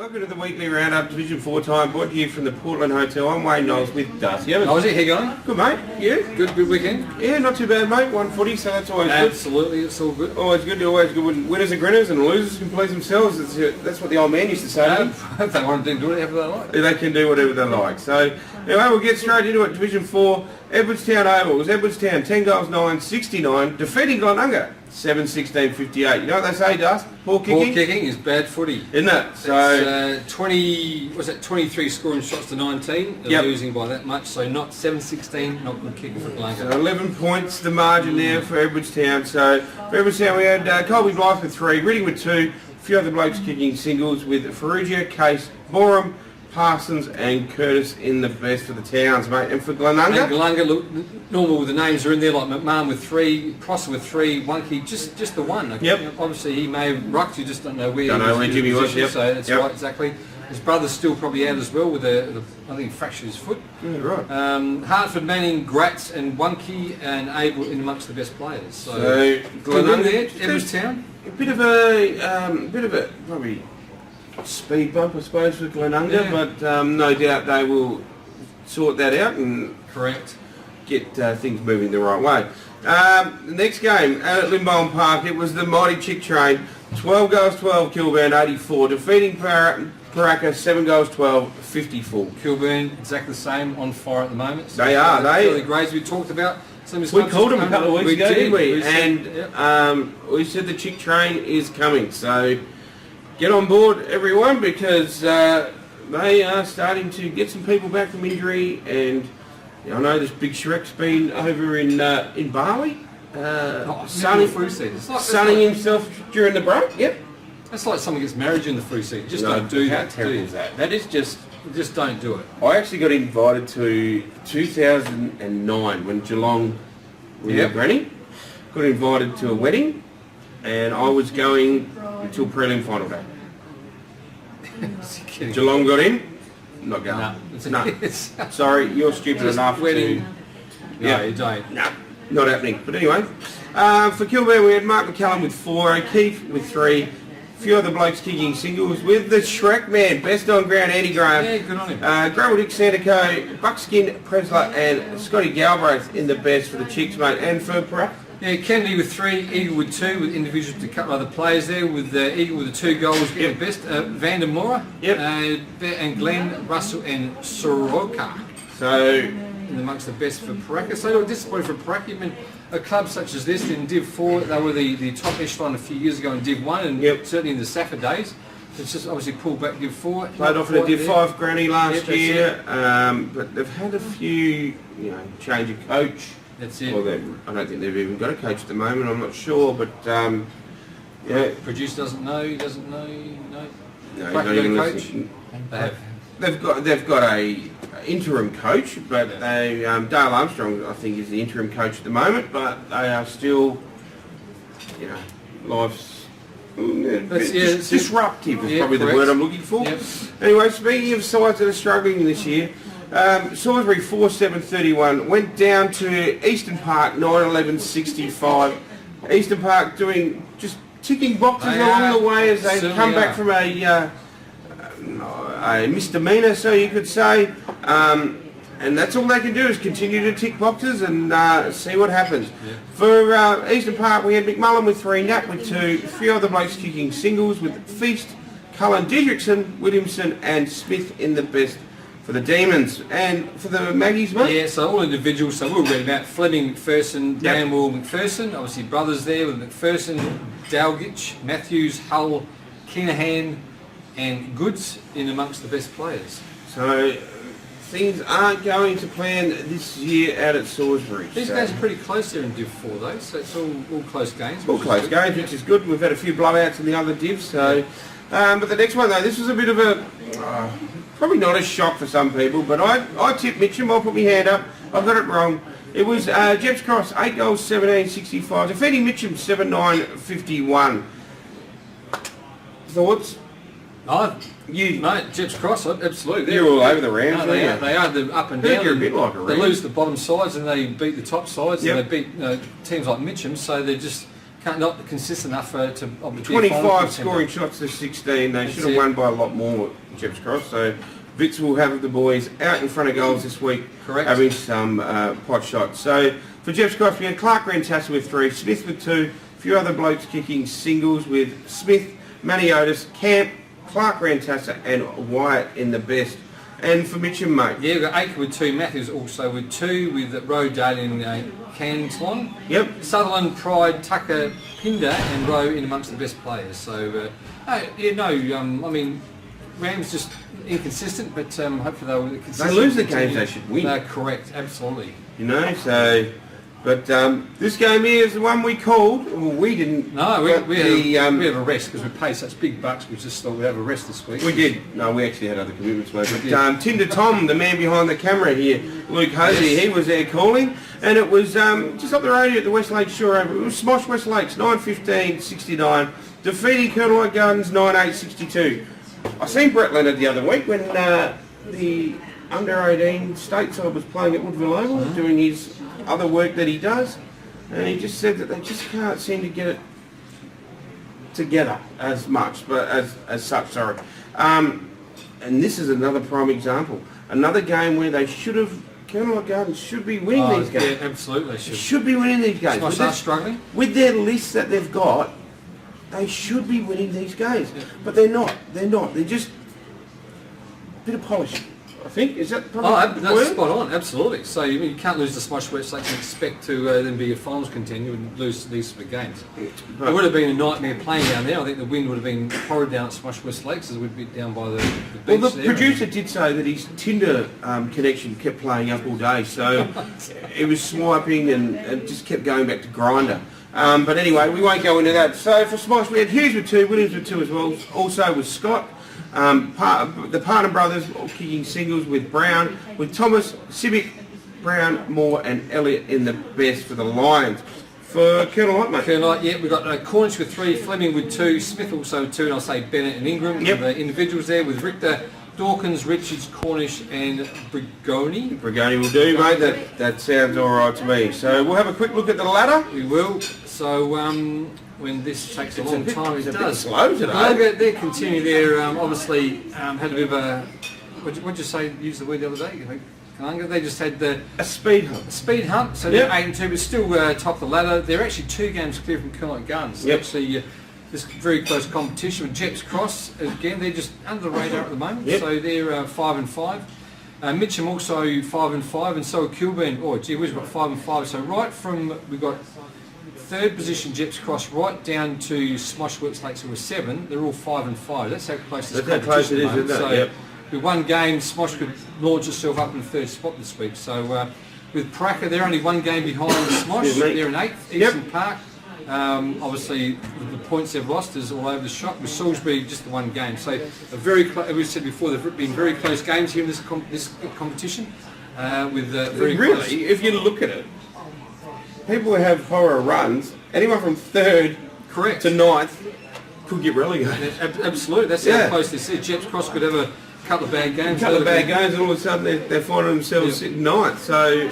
Welcome to the weekly roundup, Division 4 time, brought to you from the Portland Hotel. I'm Wayne Knowles with Darcy. How is it? How you going? Good, mate. You? Good weekend? Yeah, not too bad, mate. 140, so that's always good. Absolutely, it's all good. Always good when winners are grinners and losers can please themselves. That's what the old man used to say. If they want to do whatever they like. They can do whatever they like. So, anyway, we'll get straight into it. Division 4, Edwardstown Oval. It was Edwardstown, 10 goals, 9-69, defeating Glenunga, 7-16-58. You know what they say, Dust? Poor kicking? Poor kicking is bad footy. Isn't it? So, 23 scoring shots to 19. They're losing by that much, so not 7-16, not good kicking for Glenunga. So 11 points, the margin there for Edwardstown. So, for Edwardstown, we had Colby Blythe with 3, Reading with 2, a few other blokes kicking singles with Ferrugia, Case, Borum, Parsons and Curtis in the best for the towns, mate. And for Glenunga? And Glenunga, look, normal the names are in there, like McMahon with 3, Prosser with 3, Wonky, just the one. Yep. Obviously he may have rucked, you just don't know where Jimmy was, yep. So that's right, exactly. His brother's still probably out as well with I think he fractured his foot. Yeah, right. Hartford, Manning, Gratz and Wonky and Abel in amongst the best players. So Glenunga there, Edwardstown. A bit of a probably speed bump, I suppose, for Glenunga, but no doubt they will sort that out and get things moving the right way. The next game at LINDBLOM Park, it was the mighty Chick Train, 12 goals 12, Kilburn 84, defeating Pooraka 7 goals 12, 54. Kilburn exactly the same, on fire at the moment. So they are. The grades we talked about. We called them a couple of weeks ago, didn't we? And we said the Chick Train is coming. So get on board, everyone, because they are starting to get some people back from injury. And I know this big Shrek's been over in Bali, sunning himself during the break. Yep. That's like someone gets married in the flu season. Just don't do that. How terrible is that? That is just don't do it. I actually got invited to 2009 when Geelong were granny. Got invited to a wedding, and I was going until prelim final day. Geelong got in, not going. No. Sorry, you're stupid enough wedding. to... No, you don't. No, not happening. But anyway, for Kilburn we had Mark McCallum with 4, O'Keefe with 3, a few other blokes kicking singles with the Shrek man, best on ground Andy Graham. Yeah, good on him. Gravel Dick Sandico, Buckskin Presler and Scotty Galbraith in the best for the Chicks, mate. And for Pooraka? Yeah, Kennedy with 3, Eagle with 2, with individuals to a couple of other players there, with Eagle with the 2 goals, the best, Vander Mora, and Glenn, Russell and Soroka. So, in amongst the best for Pooraka. So disappointed for Pooraka. I mean, a club such as this in Div 4, they were the top echelon a few years ago in Div 1, and certainly in the Safford days. It's just obviously pulled back Div 4. Played off in a Div 5 granny last year, but they've had a few, change of coach. That's it. Well, I don't think they've even got a coach at the moment. I'm not sure, but Producer doesn't know. He doesn't know. No, he's not even listening. They've got a interim coach, but Dale Armstrong, I think, is the interim coach at the moment. But they are still, life's disruptive is probably the word I'm looking for. Yep. Anyway, speaking of sides that are struggling this year. Salisbury 4-7-31 went down to Eastern Park 9-11-65. Eastern Park doing just ticking boxes along the way as they come back from a misdemeanor, so you could say, and that's all they can do is continue to tick boxes and see what happens. For Eastern Park, we had McMullen with 3, Nat with 2, a few other blokes kicking singles with Feast, Cullen, Didrikson, Williamson and Smith in the best for the Demons. And for the Maggies, mate? Yeah, so all individuals, so we'll read about Fleming, McPherson, Danwell, McPherson, obviously brothers there with McPherson, Dalgich, Matthews, Hull, Kinahan and Goods in amongst the best players. So things aren't going to plan this year out at Salisbury. These guys are pretty close there in Div 4 though, so it's all close games. All close games, which is good. We've had a few blowouts in the other divs, so... but the next one though, this was a bit of a... probably not a shock for some people, but I tipped Mitcham. I'll put my hand up. I got it wrong. It was Gepps Cross, 8 goals, 17-65, defeating Mitcham 7-9-51. Thoughts? Mate, Gepps Cross, absolutely. You're all over the round. No, they are. They're up and down. You're a bit like a round. They lose the bottom sides and they beat the top sides, and they beat teams like Mitcham. So they're just not consistent enough to... 25 scoring shots to 16. They should have won by a lot more, Gepps Cross. So Vits will have the boys out in front of goals this week, having some pot shots. So for Gepps Cross, we had Clark Rantassa with 3, Smith with 2, a few other blokes kicking singles with Smith, Maniotis, Camp, Clark Rantassa and Wyatt in the best. And for Mitcham, mate. Yeah, we've got Aker with 2, Matthews also with 2, with Rodale and Canslon. Yep. Sutherland, Pride, Tucker, Pinder and Rowe in amongst the best players. So, I mean, Rams just inconsistent, but hopefully they'll be consistent. They lose the games they should win. They're correct, absolutely. You know, so... But this game here is the one we called. Well, we didn't. No, we have a rest because we pay such big bucks. We just thought we'd have a rest this week. We did. No, we actually had other commitments, mate. But Tinder Tom, the man behind the camera here, Luke Hosey, he was there calling, and it was just up the road here at the West Lakes Shore. It was SMOSH West Lakes 9-15-69, defeating Colonel Light Gardens 9-8-62. I seen Brett Leonard the other week when the under-18 state side was playing at Woodville Oval, doing his other work that he does, and he just said that they just can't seem to get it together as much, but as such, sorry. And this is another prime example. Another game where they should have, Colonel Gardens should be winning these games. Yeah, absolutely. Should be winning these games. SMOSH are struggling. With their list that they've got, they should be winning these games. Yeah. But they're not. They're not. They're just a bit of polish. I think, is that probably that's spot on, absolutely. So you can't lose the SMOSH West Lakes and expect to then be a finals contender and lose these sort of games. It would have been a nightmare playing down there. I think the wind would have been horrid down at SMOSH West Lakes as it would be down by the beach. Well, the producer did say that his Tinder connection kept playing up all day, so it was swiping and just kept going back to Grindr. But anyway, we won't go into that. So for SMOSH, we had Hughes with 2, Williams with 2 as well. Also with Scott. The Partner brothers all kicking singles with Brown, with Thomas, Civic, Brown, Moore and Elliott in the best for the Lions. For Colonel Light, mate. Colonel Light, yeah, we've got Cornish with 3, Fleming with 2, Smith also with 2, and I'll say Bennett and Ingram. Yep. The individuals there with Richter, Dawkins, Richards, Cornish and Brigoni. Brigoni will do, mate. That sounds all right to me. So we'll have a quick look at the ladder. We will. So when this takes a long time, it does. Slow today. They're continuing there. Obviously, had a bit of a. What'd you say? Use the word the other day. Glenunga. They just had a speed hunt. A speed hunt. So they're 8-2, but still top the ladder. They're actually 2 games clear from Colonel Gardens. So actually, this very close competition with Gepps Cross. Again, they're just under the radar at the moment. So they're 5-5. Mitcham also 5-5, and so are Kilburn. Oh, gee whiz, we've got 5-5. So right from we've got. 3rd position Gepps Cross right down to SMOSH West Lakes who were 7. They're all 5-5. That's how close this competition is. Isn't it? So with one game, SMOSH could launch itself up in the 3rd spot this week. So with Pooraka, they're only 1 game behind SMOSH. They're in 8th. Eastern Park. Obviously, the points they've lost is all over the shop. With Salisbury, just the 1 game. So a very, we said before, there've been very close games here in this competition. With very close. If you look at it. People who have horror runs, anyone from 3rd to 9th could get relegated. Absolutely, that's how close this is. Gepps Cross could have a couple of bad games. And all of a sudden they're finding themselves sitting 9th. So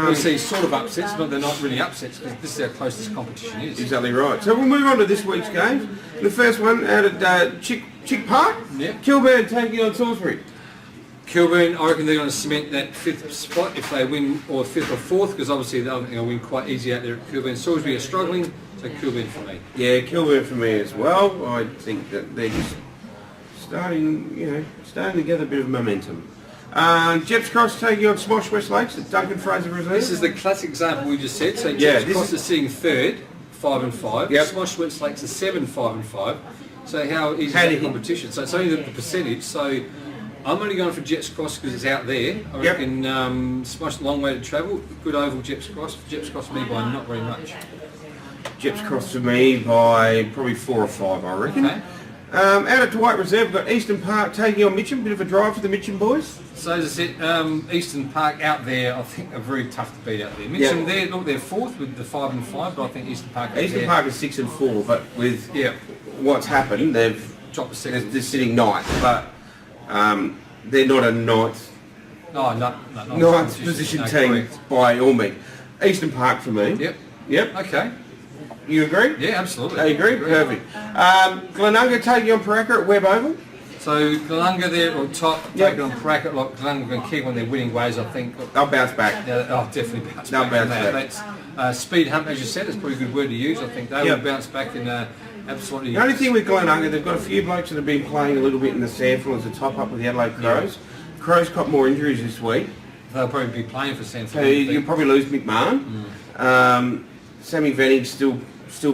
we see sort of upsets, but they're not really upsets because this is how close this competition is. Exactly right. So we'll move on to this week's games. The first one out at Chick Park. Kilburn taking on Salisbury. Kilburn, I reckon they're going to cement that 5th spot if they win, or 5th or 4th, because obviously they'll win quite easy out there at Kilburn. Salisbury are struggling, so Kilburn for me. Yeah, Kilburn for me as well. I think that they're just starting to get a bit of momentum. Gepps Cross taking on SMOSH West Lakes at Duncan Fraser Reserve. This is the classic example we just said. So Gepps Cross is sitting 3rd, 5-5. SMOSH West Lakes is 7, 5-5. So how easy is that competition? So it's only the percentage. So I'm only going for Gepps Cross because it's out there. I reckon SMOSH a long way to travel. Good oval Gepps Cross. Gepps Cross for me by not very much. Gepps Cross for me by probably 4 or 5, I reckon. Okay. Out at Dwight Reserve, we've got Eastern Park taking on Mitcham. Bit of a drive for the Mitcham boys. So as I said, Eastern Park out there, I think are very tough to beat out there. Mitcham, they're 4th with the 5-5, but I think Eastern Park. Eastern Park is 6-4, but with what's happened, they've dropped the 2nd. They're sitting 9th, but they're not a 9th. No, 9th position team by all means. Eastern Park for me. Yep. Okay. You agree? Yeah, absolutely. I agree? Perfect. Glenunga taking on Pooraka at Webb Oval. So Glenunga there on top, taking on Pooraka. Like Glenunga going to keep on their winning ways, I think. They'll bounce back. Yeah, they'll definitely bounce They'll back. bounce back. That's speed hump, as you said, is probably a good word to use. I think they will bounce back and absolutely. The only thing with Glenunga, they've got a few blokes that have been playing a little bit in the SANFL as a top up with the Adelaide Crows. Yeah. Crows got more injuries this week. They'll probably be playing for SANFL. So you'll probably lose McMahon. Sammy Venning's still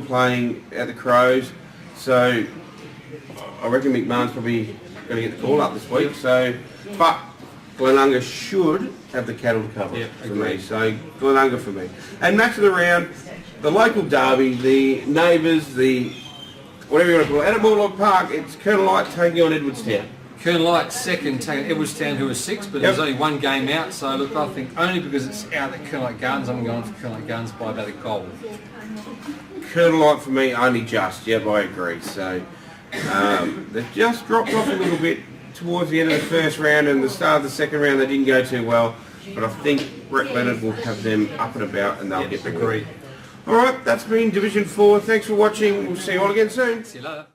playing at the Crows. So I reckon McMahon's probably going to get the call up this week. So, but Glenunga should have the cattle to cover for me. So Glenunga for me. And match of the round, the local derby, the neighbours, the whatever you want to call it, at Knowlesy Park, it's Colonel Light taking on Edwardstown. Colonel Light second, taking Edwardstown who is 6th, but there's only one game out. So look, I think only because it's out at Colonel Light Gardens, I'm going for Colonel Light Gardens by about a goal. Colonel Light for me, only just. Yep, I agree. So they've just dropped off a little bit towards the end of the first round and the start of the second round. They didn't go too well, but I think Brett Leonard will have them up and about and they'll get the win. All right, that's been Division 4. Thanks for watching. We'll see you all again soon. See you later.